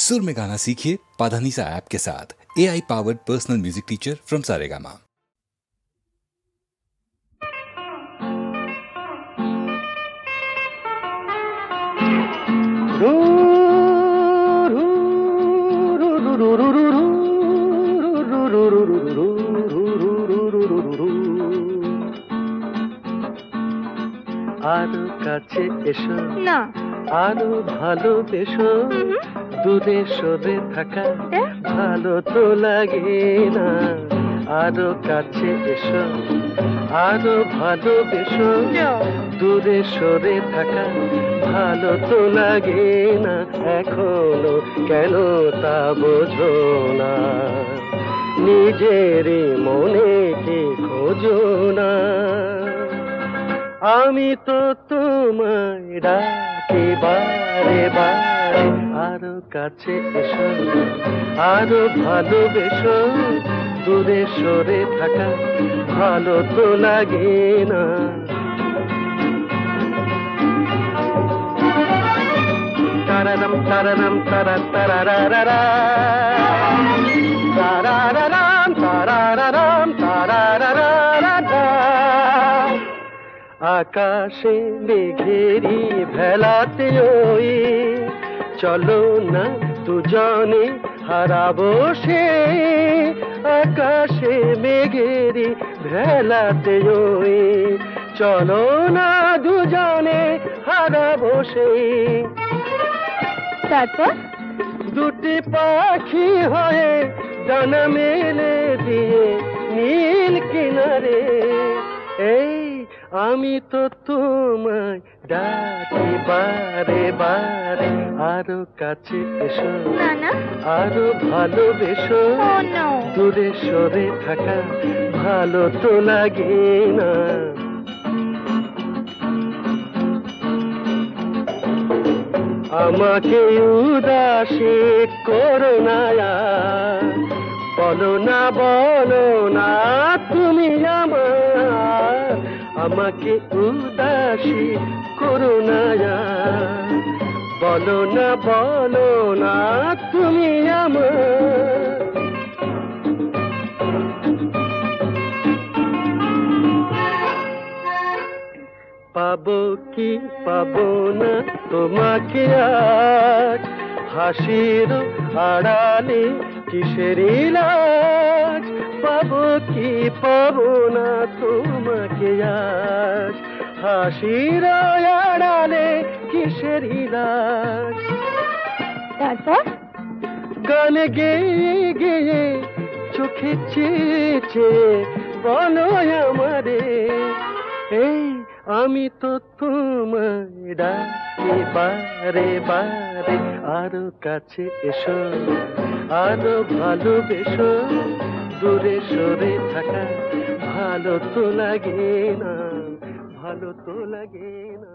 सुर में गाना सीखिए पाधानीसा ऐप के साथ। AI powered personal music teacher from Saregama. আরো কাছে এসো না, আরো ভালোবেসো, দূরে সরে থাকা ভালো তো লাগে না। আরো কাছে এসো আরো ভালোবেসো, দূরে সরে থাকা ভালো তো লাগে না। এখনো কেন তা বোঝো না, নিজেরই মনে কে খোঁজো না। আমি তো তোমায় ডাকি বারে বারে, আরো কাছে এসো আরো ভালোবেসো, দূরে সরে থাকা ভালো তো লাগে না। তারারাম তারারাম তারা তারারারা, তারারারাম তারারারাম তারারারা। আকাশে মেঘেরি ভেলাতে ওই চলো না দুজনে হারাবো সে। আকাশে মেঘেরি ভেলাতে ওই চলো না দুজনে হারাবো সে। তারপর দুটি পাখি হয়ে ডানা মেলে দিয়ে নীল কিনারে, এই আমি তো তোমায় ডাকি বারে বারে, আরো কাছে এসো না না, আরো ভালোবেসো, দূরে সরে থাকা ভালো তো লাগে না। আমাকে উদাসী করো না, বলো না বলো না তুমি আমার। আমাকে উদাসী করো না, বলো না তুমি আমার। পাবো কি পাবো না তোমাকে আজ, হাসির আড়ালে কিসেরি লাজ। পাবো কি পাবো না তোমাকে আজ, হাসির আড়ালে কিসেরি লাজ। তারপর গানে গেয়ে গেয়ে চোখে চেয়ে চেয়ে বলো আমারে, এই আমি তো তোমায় ডাকি বারে বারে, আরো কাছে এসো আরো ভালোবেসো, দূরে সরে থাকা ভালো তো লাগে না, ভালো তো লাগে না।